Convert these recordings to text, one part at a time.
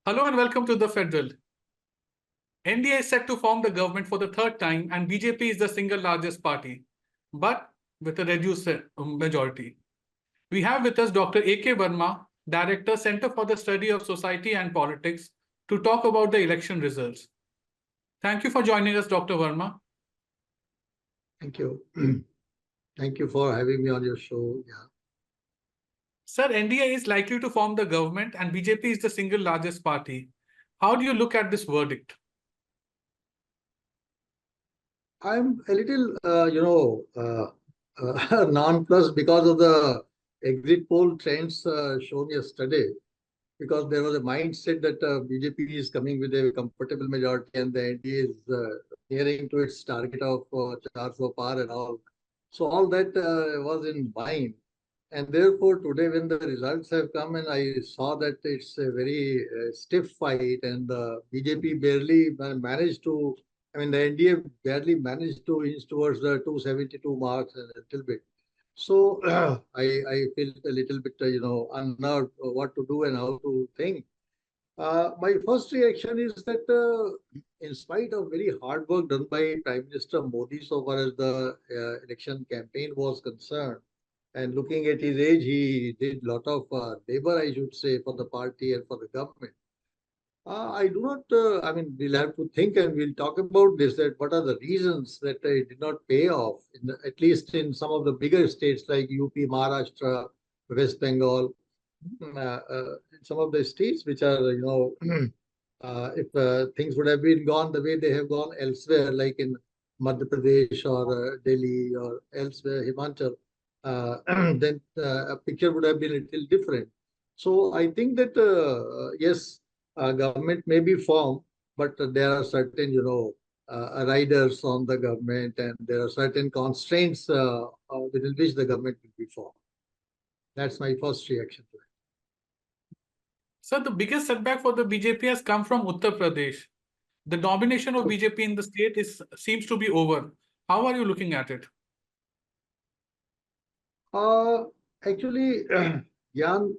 Hello and welcome to the Federal. NDA is set to form the government for the third time, and BJP is the single largest party, but with a reduced majority. We have with us Dr. AK Verma, Director, Center for the Study of Society and Politics, to talk about the election results. Thank you for joining us, Dr. Verma. Thank you. Thank you for having me on your show. Yeah. Sir, NDA is likely to form the government, and BJP is the single largest party. How do you look at this verdict? I'm a little, nonplussed because of the exit poll trends shown yesterday, because there was a mindset that BJP is coming with a comfortable majority and the NDA is nearing to its target of charge for power and all. So all that was in mind. And therefore, today when the results have come and I saw that it's a very stiff fight and BJP barely managed to, the NDA barely managed to inch towards the 272 marks and a little bit. So I feel a little bit, unnerved what to do and how to think. My first reaction is that in spite of very hard work done by Prime Minister Modi so far as the election campaign was concerned, and looking at his age, he did a lot of labor, I should say, for the party and for the government. I do not, we'll have to think and we'll talk about this, that what are the reasons that it did not pay off, at least in some of the bigger states like UP, Maharashtra, West Bengal, some of the states which are, if things would have been gone the way they have gone elsewhere, like in Madhya Pradesh or Delhi or elsewhere, Himachal, then a picture would have been a little different. So I think that, yes, government may be formed, but there are certain, riders on the government and there are certain constraints within which the government will be formed. That's my first reaction to it. Sir, the biggest setback for the BJP has come from Uttar Pradesh. The domination of BJP in the state seems to be over. How are you looking at it? Actually, Jan,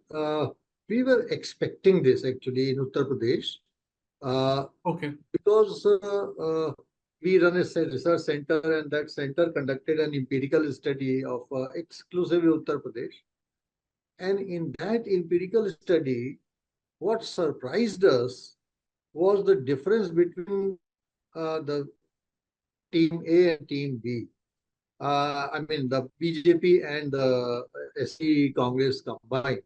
we were expecting this actually in Uttar Pradesh. Okay. Because we run a research center and that center conducted an empirical study of exclusively Uttar Pradesh. And in that empirical study, what surprised us was the difference between the team A and team B. The BJP and the SC Congress combined.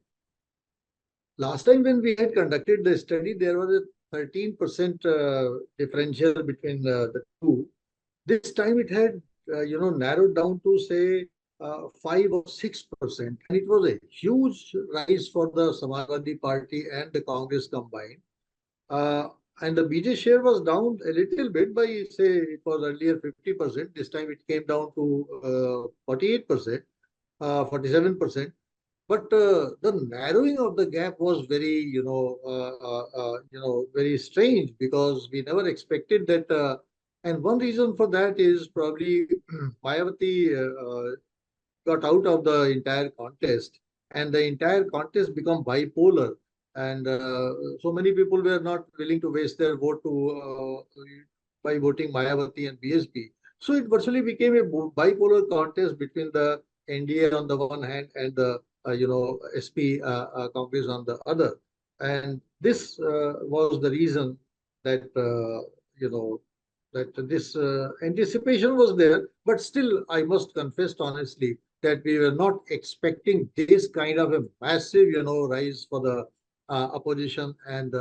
Last time when we had conducted the study, there was a 13% differential between the two. This time it had, narrowed down to say 5 or 6%. And it was a huge rise for the Samajwadi Party and the Congress combined. And the BJ share was down a little bit by, say, it was earlier 50%. This time it came down to 48%, 47%. But the narrowing of the gap was very, very strange, because we never expected that. And one reason for that is probably Mayawati got out of the entire contest, and the entire contest become bipolar. And so many people were not willing to waste their vote by voting Mayawati and BSP. So it virtually became a bipolar contest between the NDA on the one hand and the SP Congress on the other. And this was the reason that that this anticipation was there. But still, I must confess honestly that we were not expecting this kind of a massive, rise for the opposition and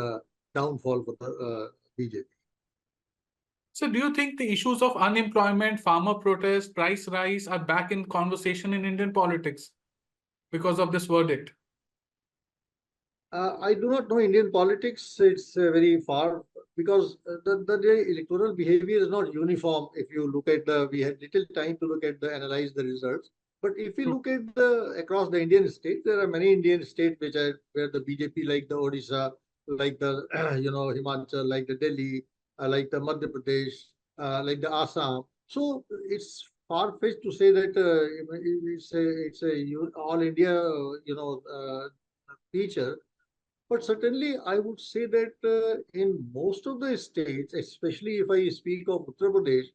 downfall for the BJP. So do you think the issues of unemployment, farmer protest, price rise are back in conversation in Indian politics because of this verdict? I do not know Indian politics. It's very far, because the electoral behavior is not uniform. If you look at we had little time to look at analyze the results. But if you look at across the Indian states, there are many Indian states where the BJP, like the Odisha, like the Himachal, like the Delhi, like the Madhya Pradesh, like the Assam. So it's far-fetched to say that it's a all India feature. But certainly, I would say that in most of the states, especially if I speak of Uttar Pradesh,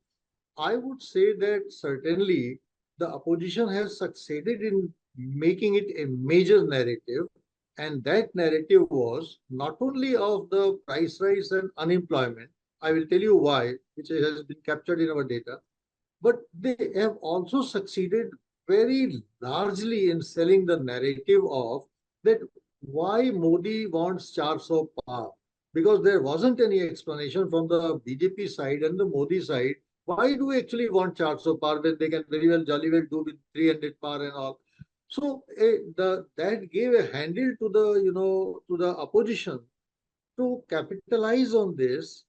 I would say that certainly the opposition has succeeded in making it a major narrative. And that narrative was not only of the price rise and unemployment, I will tell you why, which has been captured in our data, but they have also succeeded very largely in selling the narrative of that why Modi wants 400 par, because there wasn't any explanation from the BJP side and the Modi side. Why do we actually want 400 par when they can very well jolly well do with 300 par and all? So that gave a handle to the to the opposition to capitalize on this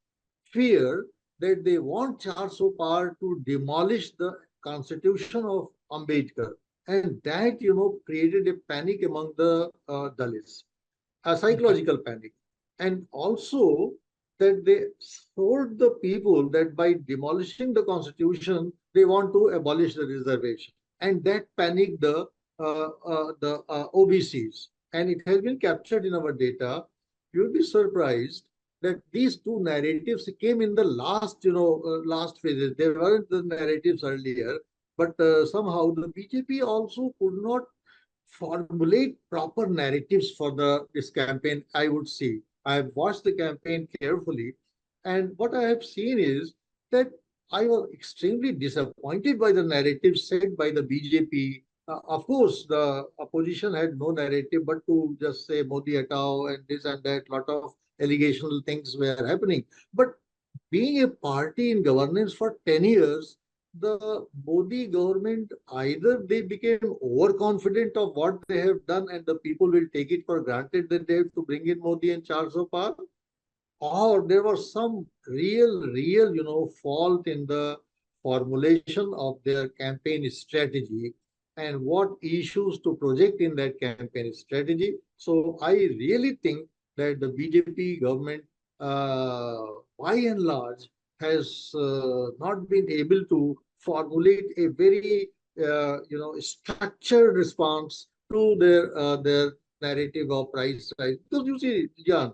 fear that they want Charles Sopar to demolish the constitution of Ambedkar. And that, created a panic among the Dalits, a Okay. psychological panic. And also that they told the people that by demolishing the constitution, they want to abolish the reservation. And that panicked the OBCs. And it has been captured in our data. You'll be surprised that these two narratives came in the last phases. They weren't the narratives earlier, but somehow the BJP also could not formulate proper narratives for this campaign. I would see. I have watched the campaign carefully, and what I have seen is that I was extremely disappointed by the narrative set by the BJP. Of course, the opposition had no narrative but to just say Modi hatao and this and that. Lot of allegational things were happening, but being a party in governance for 10 years, the Modi government either they became overconfident of what they have done and the people will take it for granted that they have to bring in Modi and Charles of power, or there was some real, fault in the formulation of their campaign strategy and what issues to project in that campaign strategy. So I really think that the BJP government, by and large, has not been able to formulate a very, structured response to their narrative of price rise. Because you see, Jan,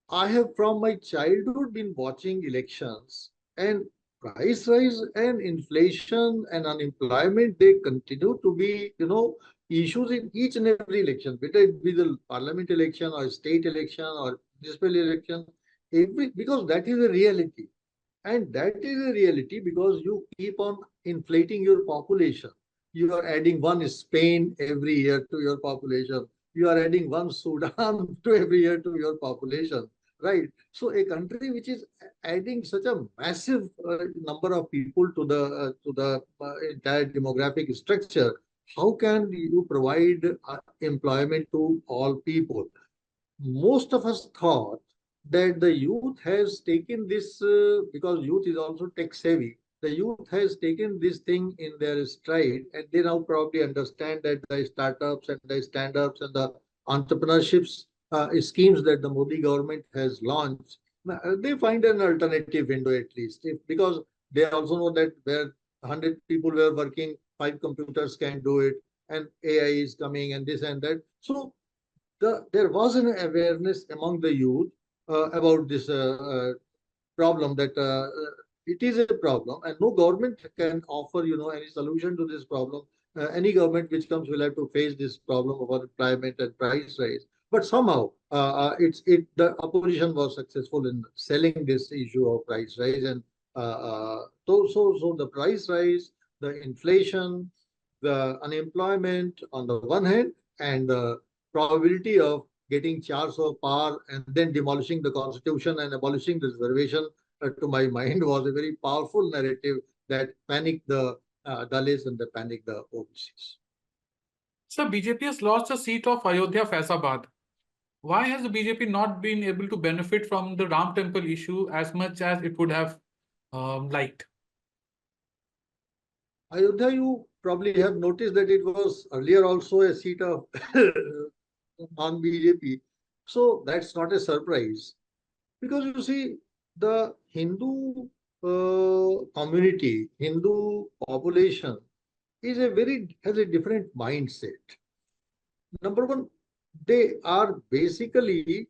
I have from my childhood been watching elections, and price rise and inflation and unemployment, they continue to be, issues in each and every election, whether it be the parliament election or state election or municipal election, because that is a reality. And that is a reality because you keep on inflating your population. You are adding one Spain every year to your population. You are adding one Sudan to every year to your population, right? So a country which is adding such a massive number of people to the entire demographic structure, how can you provide employment to all people? Most of us thought that the youth has taken this because youth is also tech savvy. The youth has taken this thing in their stride, and they now probably understand that the startups and the stand-ups and the entrepreneurships schemes that the Modi government has launched, they find an alternative window at least. Because they also know that where 100 people were working, 5 computers can do it, and AI is coming and this and that. So there was an awareness among the youth about this problem that it is a problem and no government can offer any solution to this problem. Any government which comes will have to face this problem of unemployment and price rise, but somehow the opposition was successful in selling this issue of price rise. And so the price rise, the inflation, the unemployment on the one hand, and the probability of getting charge of power and then demolishing the constitution and abolishing the reservation, to my mind, was a very powerful narrative that panicked the Dalits and that panicked the OBCs. So BJP has lost the seat of Ayodhya Faizabad. Why has the BJP not been able to benefit from the Ram Temple issue as much as it would have liked? Ayodhya, you probably have noticed that it was earlier also a seat of non-BJP. So that's not a surprise. Because you see, the Hindu community, Hindu population has a different mindset. Number one, they are basically,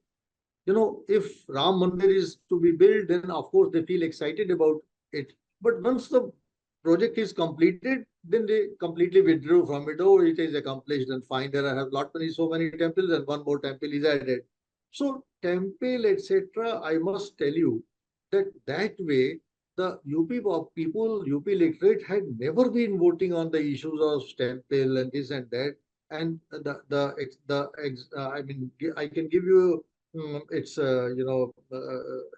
if Ram Mandir is to be built, then of course they feel excited about it. But once the project is completed, then they completely withdrew from it. Oh, it is accomplished and fine. There are so many temples, and one more temple is added. So temple, etc. I must tell you that way the UP people, UP literate had never been voting on the issues of temple and this and that. And I mean, I can give you it's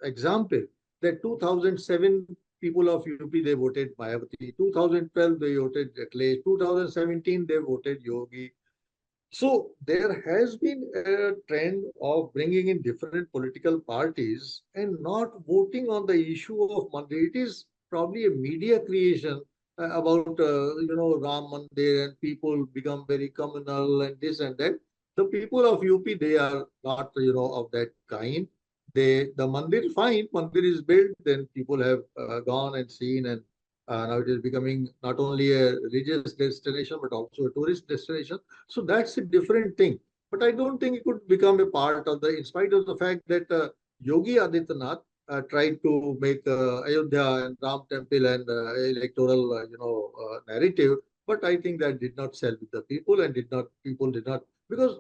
example that 2007 people of UP they voted Mayawati, 2012 they voted Akhilesh, 2017 they voted Yogi. So there has been a trend of bringing in different political parties and not voting on the issue of Mandir. It is probably a media creation about Ram Mandir, and people become very communal and this and that. The people of UP they are not of that kind. The Mandir fine, Mandir is built, then people have gone and seen, and now it is becoming not only a religious destination but also a tourist destination. So that's a different thing. But I don't think it could become a part of in spite of the fact that Yogi Adityanath tried to make Ayodhya and Ram Temple and electoral, narrative. But I think that did not sell with the people, and people did not, because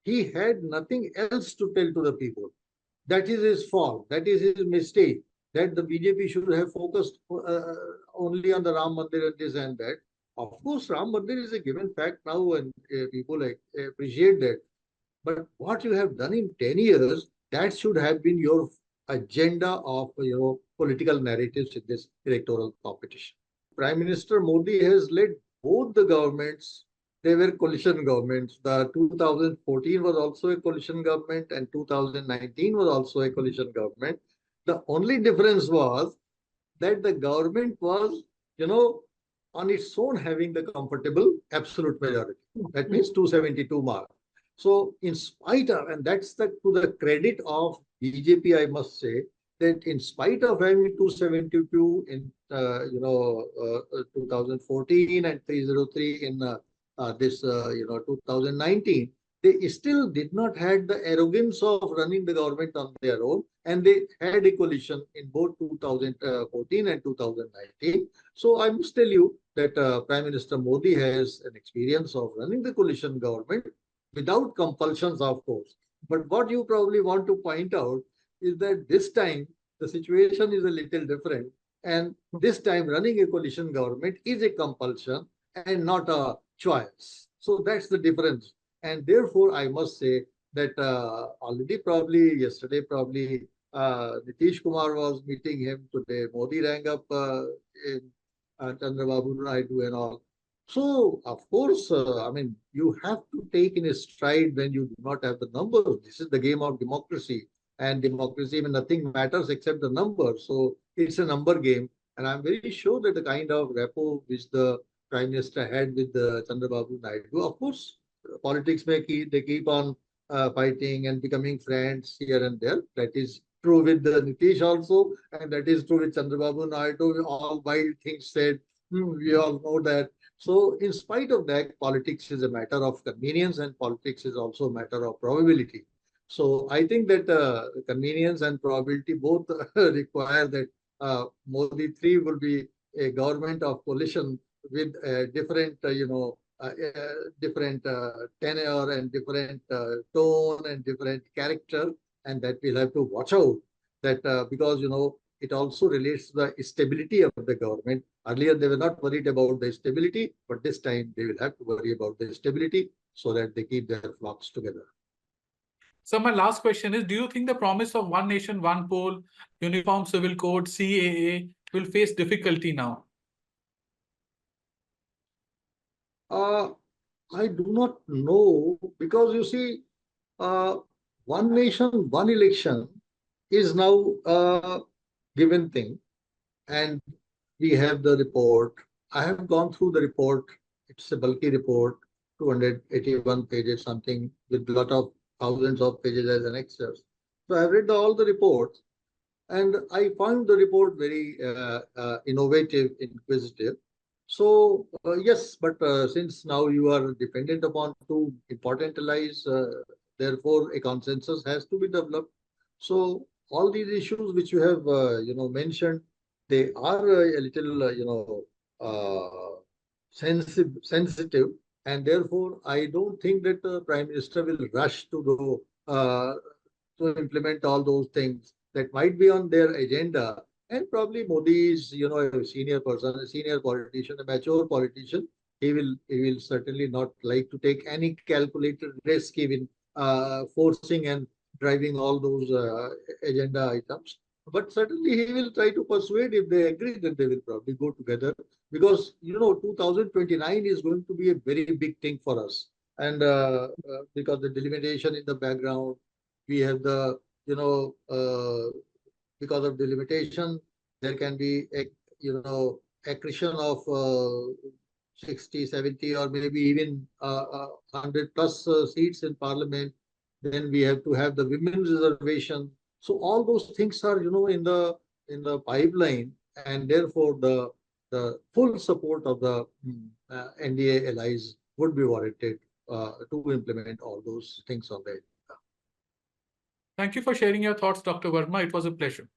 he had nothing else to tell to the people. That is his fault. That is his mistake. That the BJP should have focused only on the Ram Mandir and this and that. Of course, Ram Mandir is a given fact now, and people appreciate that. But what you have done in 10 years, that should have been your agenda of political narratives in this electoral competition. Prime Minister Modi has led both the governments. They were coalition governments. The 2014 was also a coalition government, and 2019 was also a coalition government. The only difference was that the government was, you know, on its own having the comfortable absolute majority. That means 272 mark. So, in spite of, and that's to the credit of BJP, I must say, that in spite of having 272 in 2014 and 303 in this 2019, they still did not had the arrogance of running the government on their own, and they had a coalition in both 2014 and 2019. So I must tell you that Prime Minister Modi has an experience of running the coalition government without compulsions, of course. But what you probably want to point out is that this time the situation is a little different. And this time, running a coalition government is a compulsion and not a choice. So that's the difference. And therefore, I must say that already, probably yesterday, probably Nitish Kumar was meeting him today. Modi rang up in Chandrababu Naidu and all. So, of course, I mean, you have to take in a stride when you do not have the numbers. This is the game of democracy. And democracy, when nothing matters except the numbers. So, it's a number game. And I'm very sure that the kind of rapport which the Prime Minister had with Chandrababu Naidu, of course, politics they keep on fighting and becoming friends here and there. That is true with the Nitish also, and that is true with Chandrababu Naidu. All wild things said, we all know that. So, in spite of that, politics is a matter of convenience, and politics is also a matter of probability. So, I think that convenience and probability both require that Modi 3 will be a government of coalition with a different, different tenor and different tone and different character, and that we'll have to watch out that because it also relates to the stability of the government. Earlier, they were not worried about the stability, but this time they will have to worry about the stability so that they keep their flocks together. So my last question is, do you think the promise of one nation, one poll, uniform civil code, CAA will face difficulty now? I do not know, because you see, uh, one nation, one election is now a given thing, and we have the report. I have gone through the report. It's a bulky report, 281 pages, something with a lot of thousands of pages as annexures. So I've read all the reports, and I found the report very innovative, inquisitive. So yes, but since now you are dependent upon two important allies, Therefore, a consensus has to be developed. So all these issues which you have, mentioned, they are a little, sensitive, and therefore I don't think that the Prime Minister will rush to implement all those things that might be on their agenda. And probably Modi is, a senior person, a senior politician, a mature politician. He will certainly not like to take any calculated risk, even forcing and driving all those agenda items. But certainly he will try to persuade. If they agree, then they will probably go together, because 2029 is going to be a very big thing for us. And because the delimitation in the background, we have the because of delimitation, there can be a accretion of 60, 70, or maybe even 100 plus seats in parliament. Then we have to have the women's reservation. So all those things are in the pipeline, and therefore the full support of the NDA allies would be warranted to implement all those things on the. Thank you for sharing your thoughts, Dr. Verma. It was a pleasure.